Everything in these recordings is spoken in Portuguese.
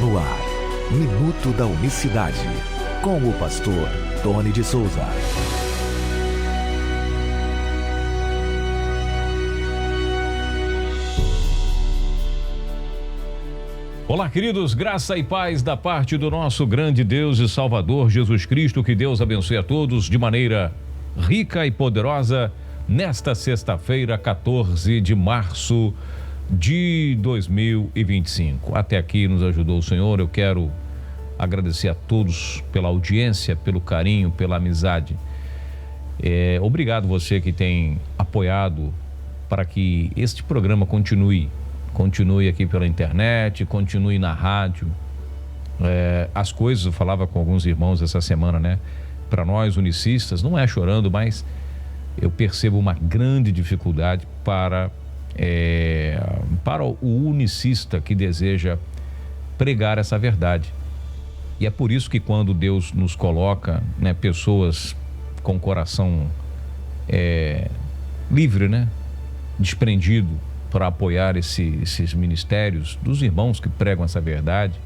No ar, Minuto da Unicidade, com o pastor Tony de Souza. Olá, queridos, graça e paz da parte do nosso grande Deus e Salvador Jesus Cristo. Que Deus abençoe a todos de maneira rica e poderosa nesta sexta-feira, 14 de março de 2025. Até aqui nos ajudou o Senhor. Eu quero agradecer a todos pela audiência, pelo carinho, pela amizade. Obrigado você que tem apoiado para que este programa continue aqui pela internet, continue na rádio. As coisas, eu falava com alguns irmãos essa semana, né? Para nós unicistas, não é chorando, mas eu percebo uma grande dificuldade para o unicista que deseja pregar essa verdade. E é por isso que quando Deus nos coloca, né, pessoas com coração livre, né, desprendido, para apoiar esses ministérios dos irmãos que pregam essa verdade,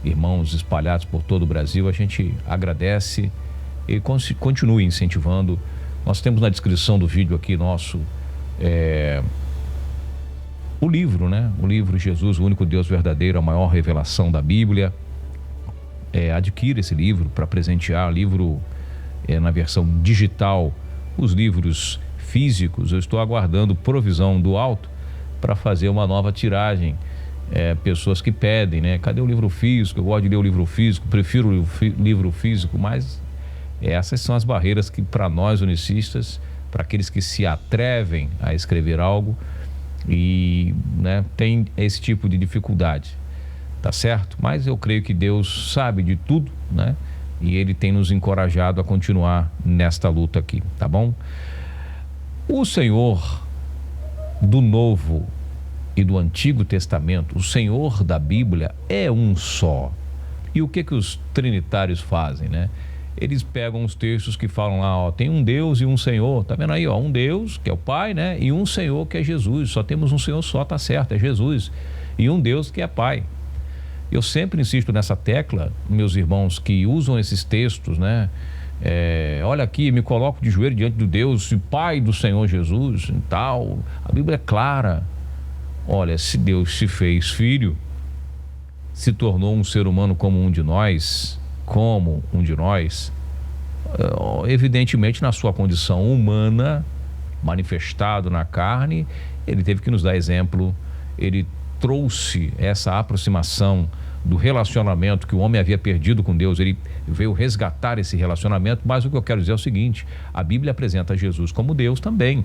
irmãos espalhados por todo o Brasil, a gente agradece e continue incentivando. Nós temos na descrição do vídeo aqui nosso o livro, né? O livro Jesus, o único Deus verdadeiro, a maior revelação da Bíblia. Adquira esse livro para presentear, livro na versão digital, os livros físicos. Eu estou aguardando provisão do alto para fazer uma nova tiragem. Pessoas que pedem, né? Cadê o livro físico? Eu gosto de ler o livro físico, prefiro o livro físico, mas essas são as barreiras que, para nós unicistas, para aqueles que se atrevem a escrever algo e, né, tem esse tipo de dificuldade, tá certo? Mas eu creio que Deus sabe de tudo, né? E Ele tem nos encorajado a continuar nesta luta aqui, tá bom? O Senhor do Novo e do Antigo Testamento, o Senhor da Bíblia é um só. E o que os trinitários fazem, né? Eles pegam os textos que falam lá, ó, tem um Deus e um Senhor, tá vendo aí, ó, um Deus, que é o Pai, né? E um Senhor, que é Jesus. Só temos um Senhor só, tá certo, é Jesus. E um Deus que é Pai. Eu sempre insisto nessa tecla, meus irmãos que usam esses textos, né? Olha aqui, me coloco de joelho diante do Deus e Pai do Senhor Jesus e tal. A Bíblia é clara. Olha, se Deus se fez filho, se tornou um ser humano como um de nós, evidentemente na sua condição humana, manifestado na carne, ele teve que nos dar exemplo. Ele trouxe essa aproximação do relacionamento que o homem havia perdido com Deus. Ele veio resgatar esse relacionamento. Mas o que eu quero dizer é o seguinte: a Bíblia apresenta Jesus como Deus também.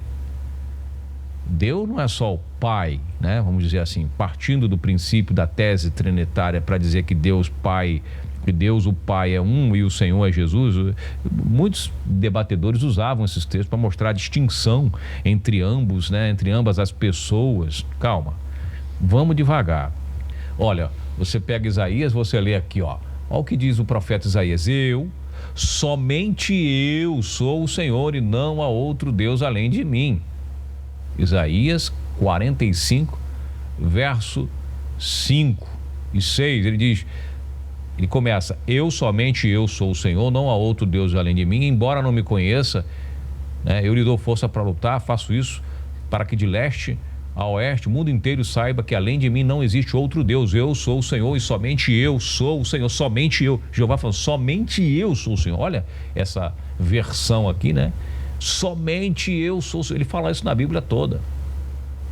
Deus não é só o Pai, né? Vamos dizer assim, partindo do princípio da tese trinitária para dizer que Deus Pai, que Deus o Pai é um e o Senhor é Jesus. Muitos debatedores usavam esses textos para mostrar a distinção entre ambos, né? Entre ambas as pessoas. Calma, vamos devagar. Olha, você pega Isaías, você lê aqui, ó. Olha o que diz o profeta Isaías: somente eu sou o Senhor e não há outro Deus além de mim. Isaías 45, verso 5 e 6, ele começa: somente eu sou o Senhor, não há outro Deus além de mim, embora não me conheça, né, eu lhe dou força para lutar, faço isso para que de leste a oeste o mundo inteiro saiba que além de mim não existe outro Deus. Eu sou o Senhor e somente eu sou o Senhor, somente eu. Jeová falando, somente eu sou o Senhor. Olha essa versão aqui, né? Somente eu sou o Senhor. Ele fala isso na Bíblia toda.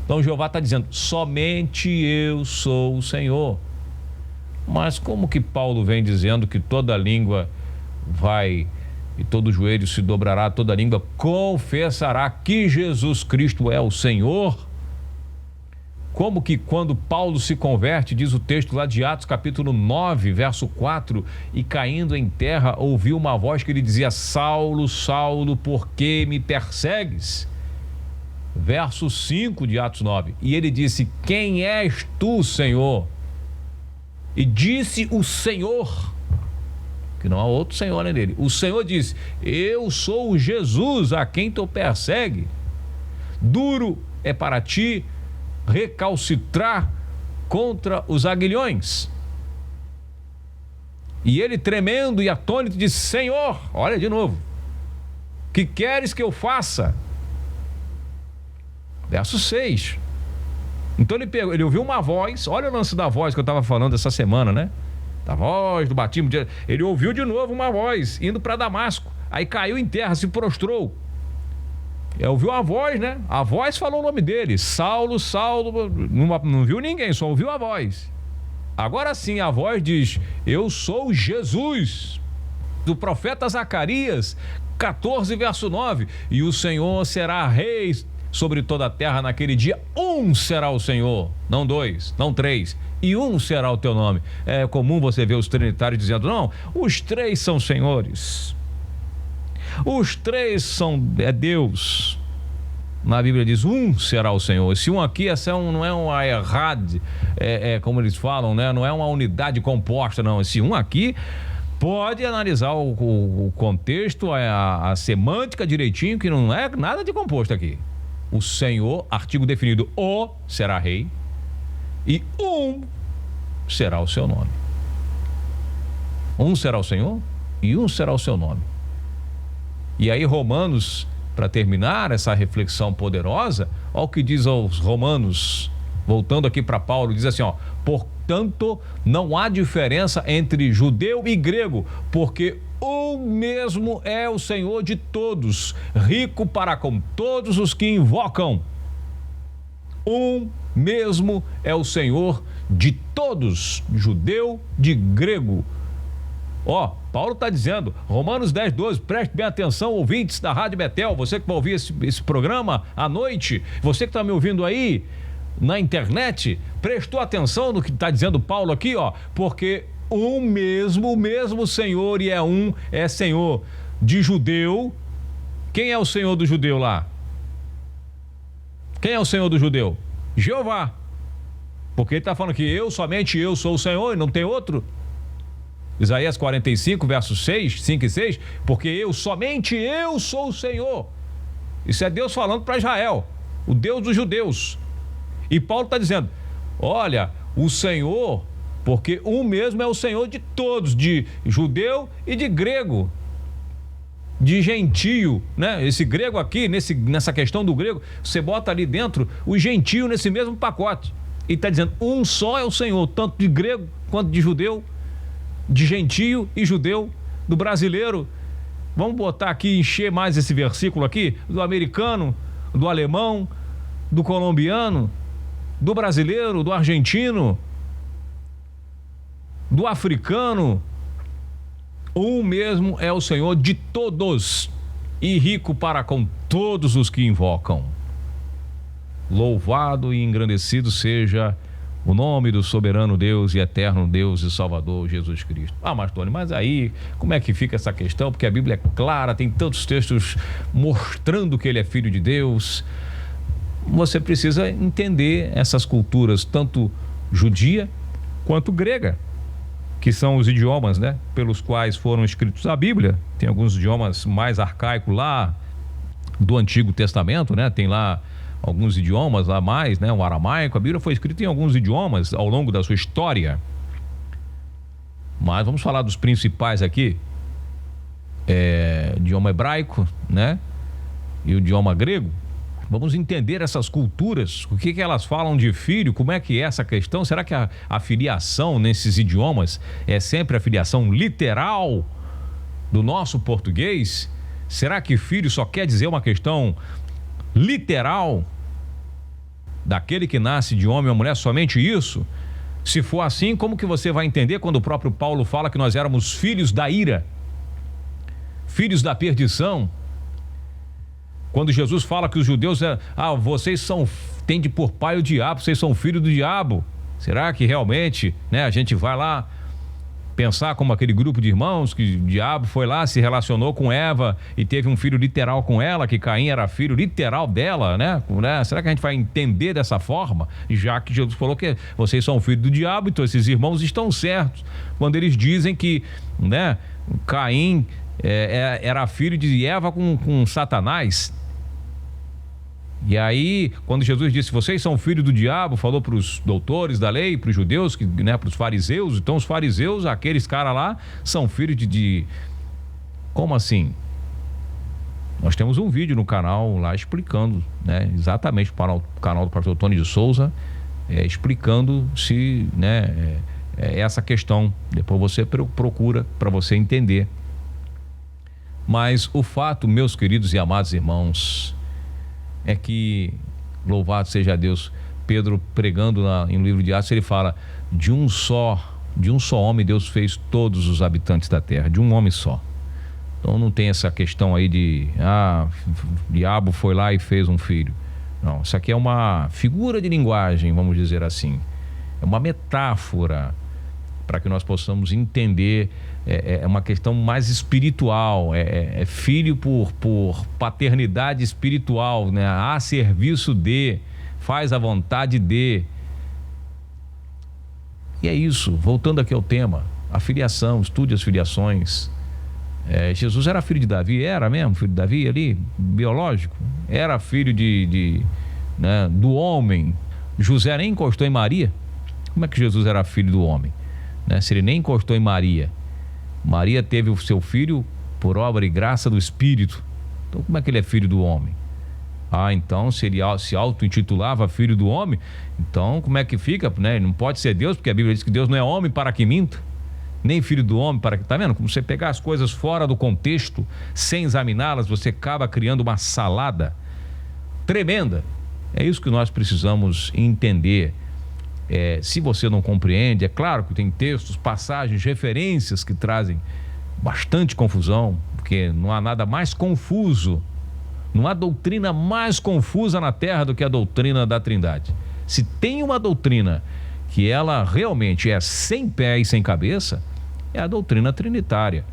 Então Jeová está dizendo, somente eu sou o Senhor. Mas como que Paulo vem dizendo que toda língua vai e todo joelho se dobrará, toda língua confessará que Jesus Cristo é o Senhor? Como que quando Paulo se converte, diz o texto lá de Atos capítulo 9, verso 4, e caindo em terra ouviu uma voz que lhe dizia: Saulo, Saulo, por que me persegues? Verso 5 de Atos 9, e ele disse: quem és tu, Senhor? E disse o Senhor, que não há outro Senhor além dele. O Senhor disse: eu sou o Jesus a quem tu persegue. Duro é para ti recalcitrar contra os aguilhões. E ele, tremendo e atônito, disse: Senhor, olha de novo, que queres que eu faça? Verso 6. Então ele ouviu uma voz. Olha o lance da voz que eu estava falando essa semana, né? Da voz, do batismo. Ele ouviu de novo uma voz indo para Damasco. Aí caiu em terra, se prostrou. Ele ouviu a voz, né? A voz falou o nome dele: Saulo, Saulo. Não viu ninguém, só ouviu a voz. Agora sim, a voz diz: eu sou Jesus. Do profeta Zacarias 14, verso 9. E o Senhor será rei sobre toda a terra naquele dia. Um será o Senhor, não dois, não três, e um será o teu nome. É comum você ver os trinitários dizendo: não, os três são senhores, os três são Deus. Na Bíblia diz: um será o Senhor. Esse um aqui, não é uma errad, como eles falam, né? Não é uma unidade composta, não. Esse um aqui pode analisar o contexto, a semântica direitinho, que não é nada de composto aqui. O Senhor, artigo definido, o será rei, e um será o seu nome. Um será o Senhor e um será o seu nome. E aí Romanos, para terminar essa reflexão poderosa, olha o que diz aos Romanos, voltando aqui para Paulo, diz assim, ó: portanto, não há diferença entre judeu e grego, porque o mesmo é o Senhor de todos, rico para com todos os que invocam. Um mesmo é o Senhor de todos, judeu, de grego. Ó, Paulo está dizendo, Romanos 10, 12, preste bem atenção, ouvintes da Rádio Betel, você que vai ouvir esse programa à noite, você que está me ouvindo aí na internet, prestou atenção no que está dizendo Paulo aqui, ó, porque o mesmo Senhor, e é Senhor de judeu. Quem é o Senhor do judeu lá? Quem é o Senhor do judeu? Jeová. Porque ele está falando que somente eu sou o Senhor e não tem outro. Isaías 45, versos 5 e 6, porque somente eu sou o Senhor. Isso é Deus falando para Israel, o Deus dos judeus. E Paulo está dizendo: olha, o Senhor, porque um mesmo é o Senhor de todos, de judeu e de grego, de gentio, né? Esse grego aqui, nessa questão do grego, você bota ali dentro o gentio nesse mesmo pacote. E está dizendo: um só é o Senhor, tanto de grego quanto de judeu, de gentio e judeu, do brasileiro. Vamos botar aqui, encher mais esse versículo aqui, do americano, do alemão, do colombiano, do brasileiro, do argentino, do africano. Um mesmo é o Senhor de todos, e rico para com todos os que invocam. Louvado e engrandecido seja o nome do soberano Deus e eterno Deus e Salvador Jesus Cristo. Ah, mas Tony, mas aí como é que fica essa questão? Porque a Bíblia é clara, tem tantos textos mostrando que ele é filho de Deus. Você precisa entender essas culturas, tanto judia quanto grega, que são os idiomas, né, pelos quais foram escritos a Bíblia. Tem alguns idiomas mais arcaicos lá do Antigo Testamento, né? Tem lá alguns idiomas lá mais, né? O aramaico, a Bíblia foi escrita em alguns idiomas ao longo da sua história. Mas vamos falar dos principais aqui. Idioma hebraico, né? E o idioma grego. Vamos entender essas culturas, o que elas falam de filho, como é que é essa questão. Será que a filiação nesses idiomas é sempre a filiação literal do nosso português? Será que filho só quer dizer uma questão literal daquele que nasce de homem ou mulher, somente isso? Se for assim, como que você vai entender quando o próprio Paulo fala que nós éramos filhos da ira, filhos da perdição? Quando Jesus fala que os judeus, vocês têm por pai o diabo, vocês são filhos do diabo. Será que realmente, né, a gente vai lá pensar como aquele grupo de irmãos que o diabo foi lá, se relacionou com Eva e teve um filho literal com ela, que Caim era filho literal dela, né? Será que a gente vai entender dessa forma? Já que Jesus falou que vocês são filhos do diabo, então esses irmãos estão certos quando eles dizem que, né, Caim era filho de Eva com Satanás. E aí, quando Jesus disse, vocês são filhos do diabo, falou para os doutores da lei, para os judeus, né, para os fariseus. Então os fariseus, aqueles caras lá, são filhos de... Como assim? Nós temos um vídeo no canal lá explicando, né, exatamente para o canal do pastor Tony de Souza, explicando se, né, essa questão. Depois você procura para você entender. Mas o fato, meus queridos e amados irmãos, é que, louvado seja Deus, Pedro pregando em livro de Atos, ele fala, de um só homem Deus fez todos os habitantes da terra, de um homem só. Então não tem essa questão aí de, o diabo foi lá e fez um filho. Não, isso aqui é uma figura de linguagem, vamos dizer assim. É uma metáfora para que nós possamos entender, é uma questão mais espiritual, é filho por paternidade espiritual, né? A serviço de, faz a vontade de. E é isso, voltando aqui ao tema, a filiação, estude as filiações. Jesus era filho de Davi, era mesmo filho de Davi ali, biológico, era filho né, do homem. José nem encostou em Maria. Como é que Jesus era filho do homem? Né? Se ele nem encostou em Maria, Maria teve o seu filho por obra e graça do Espírito. Então como é que ele é filho do homem? Então se ele se auto-intitulava filho do homem, então como é que fica, né? Ele não pode ser Deus, porque a Bíblia diz que Deus não é homem para que minta, nem filho do homem para que... Tá vendo? Como você pegar as coisas fora do contexto, sem examiná-las, você acaba criando uma salada tremenda. É isso que nós precisamos entender. Se você não compreende, é claro que tem textos, passagens, referências que trazem bastante confusão, porque não há nada mais confuso, não há doutrina mais confusa na terra do que a doutrina da Trindade. Se tem uma doutrina que ela realmente é sem pé e sem cabeça, é a doutrina trinitária.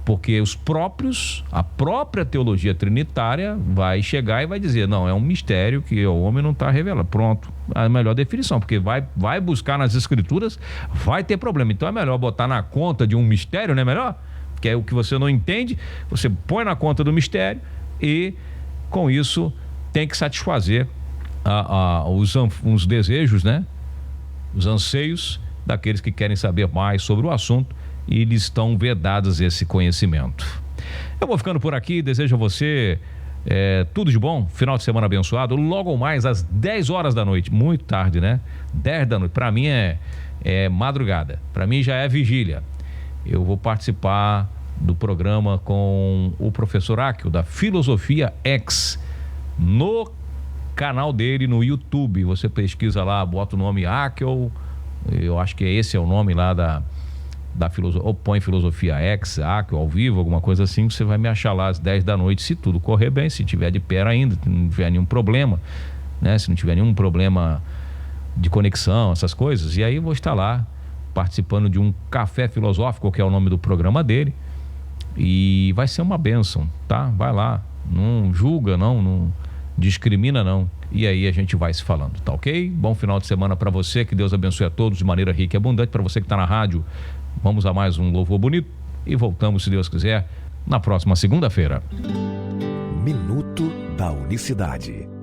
Porque a própria teologia trinitária vai chegar e vai dizer, não, é um mistério que o homem não está revelando. Pronto, a melhor definição, porque vai buscar nas escrituras, vai ter problema. Então é melhor botar na conta de um mistério, não é melhor? Que é o que você não entende, você põe na conta do mistério e com isso tem que satisfazer os desejos, né? Os anseios daqueles que querem saber mais sobre o assunto, e lhes estão vedados esse conhecimento. Eu vou ficando por aqui, desejo a você tudo de bom, final de semana abençoado, logo mais às 10 horas da noite, muito tarde, né? 10 da noite, para mim é madrugada, para mim já é vigília. Eu vou participar do programa com o professor Áquil, da Filosofia X, no canal dele no YouTube. Você pesquisa lá, bota o nome Áquil, eu acho que esse é o nome lá da filosofia, ou põe Filosofia X, Áquil, ao vivo, alguma coisa assim, você vai me achar lá às 10 da noite, se tudo correr bem, se tiver de pé ainda, se não tiver nenhum problema, né? Se não tiver nenhum problema de conexão, essas coisas, e aí eu vou estar lá participando de um café filosófico, que é o nome do programa dele, e vai ser uma bênção, tá? Vai lá, não julga, não discrimina, não. E aí a gente vai se falando, tá ok? Bom final de semana para você, que Deus abençoe a todos de maneira rica e abundante. Para você que está na rádio, vamos a mais um louvor bonito e voltamos, se Deus quiser, na próxima segunda-feira. Minuto da Unicidade.